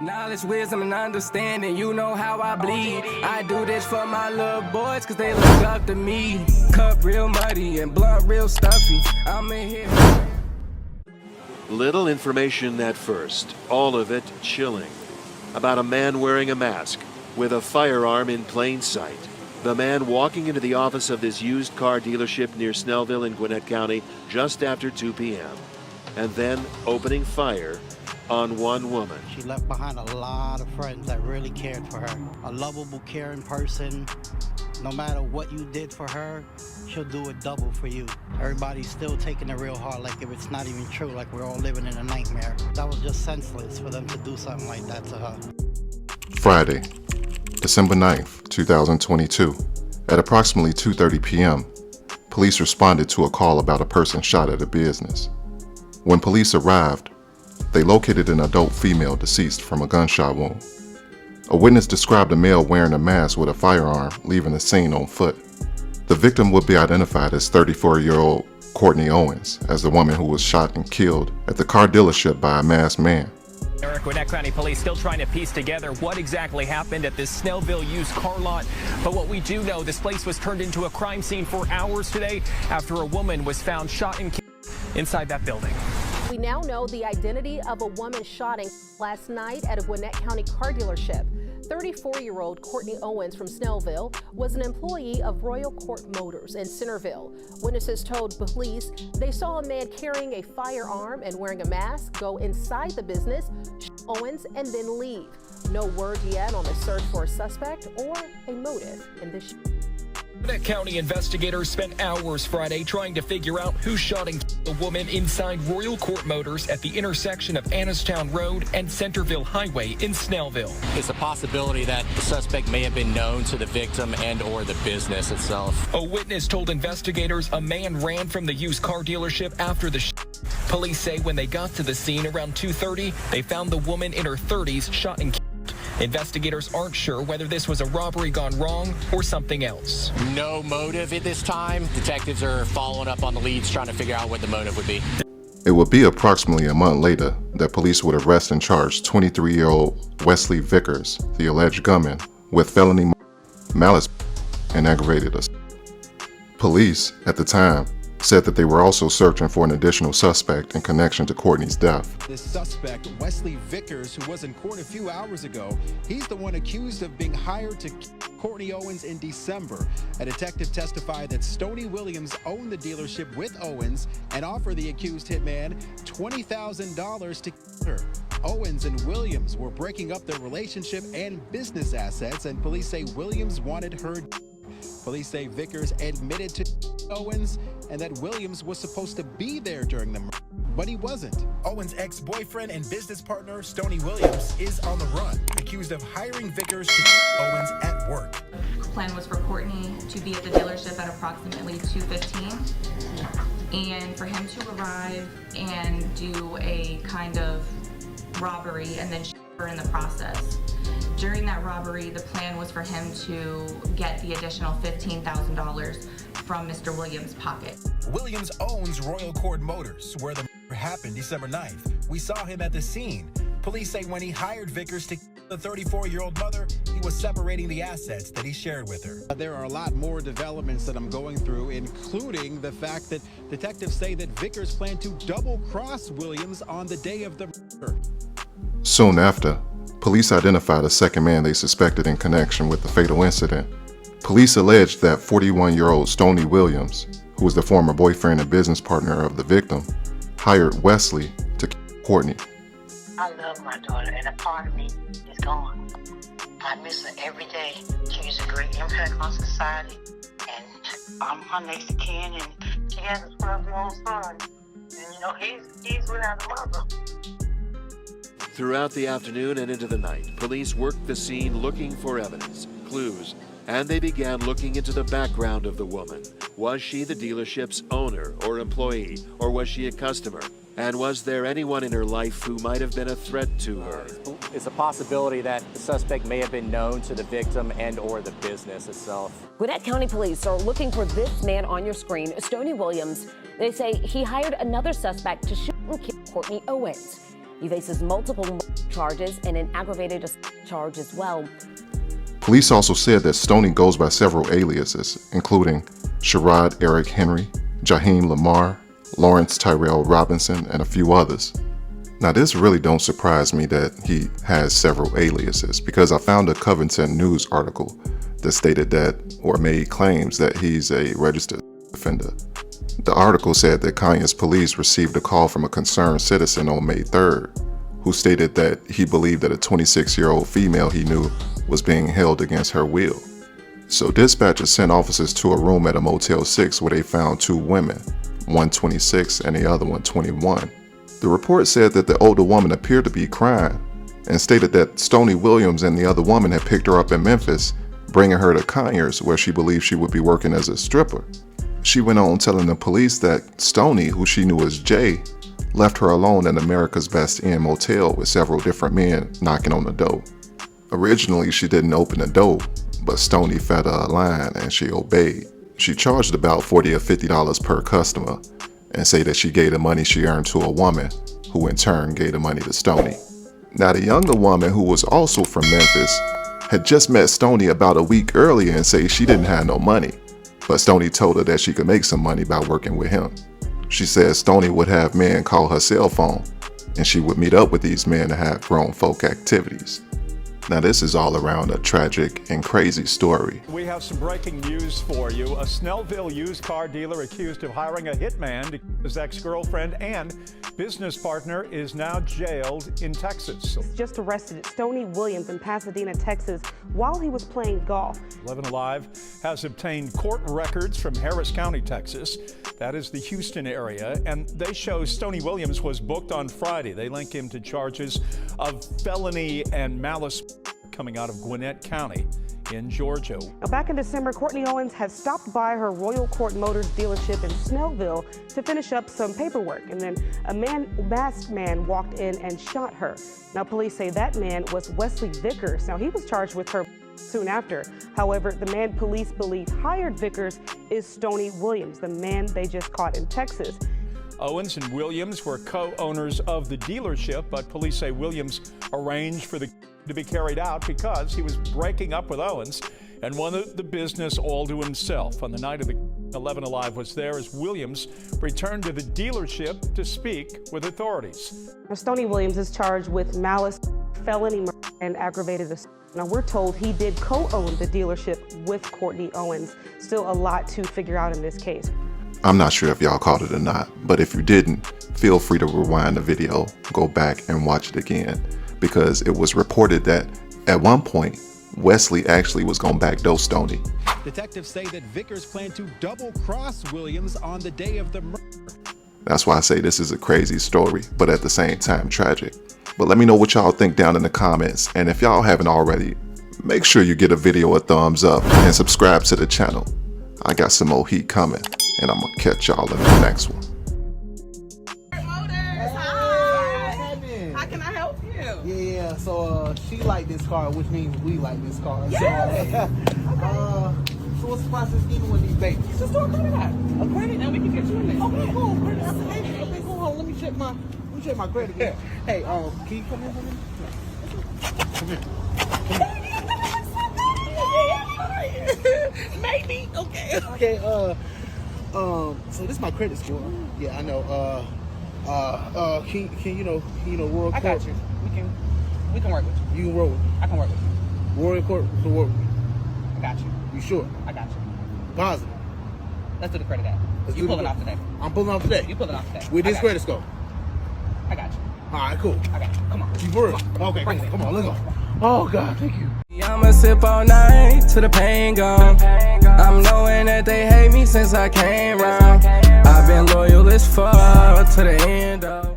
Knowledge, wisdom, and understanding, you know how I bleed. I do this for my little boys, cause they look up to me. Cup real muddy and blunt real stuffy. I'm in here. Little information at first, all of it chilling. About a man wearing a mask with a firearm in plain sight. The man walking into the office of this used car dealership near Snellville in Gwinnett County just after 2 p.m. and then opening fire on one woman. She left behind a lot of friends that really cared for her. A lovable, caring person. No matter what you did for her, she'll do it double for you. Everybody's still taking it real hard, like if it's not even true, like we're all living in a nightmare. That was just senseless for them to do something like that to her. Friday, December 9th, 2022, at approximately 2:30 p.m., police responded to a call about a person shot at a business. When police arrived, they located an adult female deceased from a gunshot wound. A witness described a male wearing a mask with a firearm leaving the scene on foot. The victim would be identified as 34-year-old Courtney Owens as the woman who was shot and killed at the car dealership by a masked man. Gwinnett County Police still trying to piece together what exactly happened at this Snellville used car lot. But what we do know, this place was turned into a crime scene for hours today after a woman was found shot and killed inside that building. We now know the identity of a woman shot last night at a Gwinnett County car dealership. 34-year-old Courtney Owens from Snellville was an employee of Royal Court Motors in Centerville. Witnesses told police they saw a man carrying a firearm and wearing a mask go inside the business, shoot Owens, and then leave. No word yet on the search for a suspect or a motive in this shooting. Gwinnett County investigators spent hours Friday trying to figure out who shot and killed the woman inside Royal Court Motors at the intersection of Annistown Road and Centerville Highway in Snellville. It's a possibility that the suspect may have been known to the victim and or the business itself. A witness told investigators a man ran from the used car dealership after the Police say when they got to the scene around 2:30, they found the woman in her 30s shot and killed. Investigators aren't sure whether this was a robbery gone wrong or something else. No motive at this time. Detectives are following up on the leads, trying to figure out what the motive would be. It would be approximately a month later that police would arrest and charge 23-year-old Wesley Vickers, the alleged gunman, with felony malice and aggravated assault. Police, at the time, said that they were also searching for an additional suspect in connection to Courtney's death. This suspect, Wesley Vickers, who was in court a few hours ago, he's the one accused of being hired to kill Courtney Owens in December. A detective testified that Stoney Williams owned the dealership with Owens and offered the accused hitman $20,000 to kill her. Owens and Williams were breaking up their relationship and business assets, and police say Williams wanted her. Police say Vickers admitted to Owens and that Williams was supposed to be there during the murder, but he wasn't. Owens' ex-boyfriend and business partner, Stoney Williams, is on the run, accused of hiring Vickers to kill Owens at work. The plan was for Courtney to be at the dealership at approximately 2:15 and for him to arrive and do a kind of robbery and then shoot her in the process. During that robbery, the plan was for him to get the additional $15,000 from Mr. Williams' pocket. Williams owns Royal Court Motors, where the murder happened December 9th. We saw him at the scene. Police say when he hired Vickers to kill the 34-year-old mother, he was separating the assets that he shared with her. There are a lot more developments that I'm going through, including the fact that detectives say that Vickers planned to double-cross Williams on the day of the murder. Soon after, police identified a second man they suspected in connection with the fatal incident. Police alleged that 41-year-old Stoney Williams, who was the former boyfriend and business partner of the victim, hired Wesley to kill Courtney. I love my daughter, and a part of me is gone. I miss her every day. She's a great impact on society, and I'm her next of kin, and she has a 12-year-old son. And you know, he's without a mother. Throughout the afternoon and into the night, police worked the scene looking for evidence, clues, and they began looking into the background of the woman. Was she the dealership's owner or employee, or was she a customer? And was there anyone in her life who might have been a threat to her? It's a possibility that the suspect may have been known to the victim and or the business itself. Gwinnett County Police are looking for this man on your screen, Stoney Williams. They say he hired another suspect to shoot and kill Courtney Owens. He faces multiple charges and an aggravated charge as well. Police also said that Stoney goes by several aliases, including Sherrod Eric Henry, Jaheim Lamar, Lawrence Tyrell Robinson, and a few others. Now this really don't surprise me that he has several aliases, because I found a Covington News article that stated that, or made claims that he's a registered offender. The article said that Conyers police received a call from a concerned citizen on May 3rd, who stated that he believed that a 26-year-old female he knew was being held against her will. So dispatchers sent officers to a room at a Motel 6 where they found two women, one 26 and the other one 21. The report said that the older woman appeared to be crying and stated that Stoney Williams and the other woman had picked her up in Memphis, bringing her to Conyers where she believed she would be working as a stripper. She went on telling the police that Stoney, who she knew as Jay, left her alone at America's Best Inn motel with several different men knocking on the door. Originally, she didn't open the door, but Stoney fed her a line and she obeyed. She charged about $40 or $50 per customer and say that she gave the money she earned to a woman, who in turn gave the money to Stoney. Now the younger woman, who was also from Memphis, had just met Stoney about a week earlier and said she didn't have no money, but Stoney told her that she could make some money by working with him. She said Stoney would have men call her cell phone and she would meet up with these men to have grown folk activities. Now this is all around a tragic and crazy story. We have some breaking news for you. A Snellville used car dealer accused of hiring a hitman to kill his ex-girlfriend and business partner is now jailed in Texas. Just arrested Stoney Williams in Pasadena, Texas, while he was playing golf. 11 Alive has obtained court records from Harris County, Texas. That is the Houston area, and they show Stoney Williams was booked on Friday. They link him to charges of felony and malice coming out of Gwinnett County in Georgia. Now, back in December, Courtney Owens had stopped by her Royal Court Motors dealership in Snellville to finish up some paperwork, and then a masked man walked in and shot her. Now, police say that man was Wesley Vickers. Now, he was charged with her soon after. However, the man police believe hired Vickers is Stoney Williams, the man they just caught in Texas. Owens and Williams were co-owners of the dealership, but police say Williams arranged for the to be carried out because he was breaking up with Owens and wanted the business all to himself. On the night of the 11 Alive was there as Williams returned to the dealership to speak with authorities. Now, Stoney Williams is charged with malice, felony murder, and aggravated assault. Now, we're told he did co-own the dealership with Courtney Owens. Still a lot to figure out in this case. I'm not sure if y'all caught it or not, but if you didn't, feel free to rewind the video, go back and watch it again, because it was reported that at one point, Wesley actually was going to backdoor Stoney. Detectives say that Vickers planned to double-cross Williams on the day of the murder. That's why I say this is a crazy story, but at the same time tragic. But let me know what y'all think down in the comments, and if y'all haven't already, make sure you get a video a thumbs up and subscribe to the channel. I got some more heat coming, and I'm gonna catch y'all in the next one. How can I help you? Yeah, so she liked this car, which means we like this car. Yes. So what's the process even with these babies? Just do a credit card. A credit, and we can get you in there. Okay, cool. Credit application. Okay, cool. Hold on, let me check my credit again. Hey, can you come in for me? Come here. Maybe. Okay. Okay. So this is my credit score. Yeah, I know. Can you know Royal Court? I got you. We can work with you. You can roll with me. I can work with you. Royal Court can work with me. I got you. You sure? I got you. Positive. Let's do the credit app. You pulling off today. I'm pulling off today. You pulling off today. With this credit score. I got you. All right, cool. I got you. Come on. You for real? Okay, come on, let's go. Oh God, thank you. I'ma sip all night till the pain gone. I'm knowing that they hate me since I came round. I've been loyal as fuck to the end of